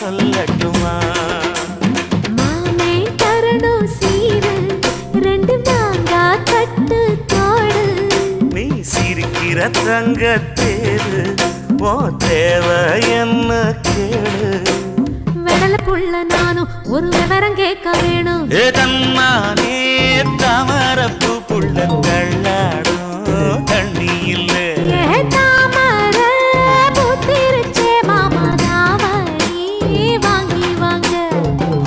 சொல்லட்டுமா மாமே தரணும் சீரு ரெண்டு மாங்கா கட்டு தோடு நீ சிரிக்கிற தங்க தேரு ஓ தேவை என்ன கேளு வெடல புள்ள நானும் ஒரு விவரம் கேட்க வேணும் ஏ தன்னானே தாமரப்பூ புள்ள தள்ளாடும்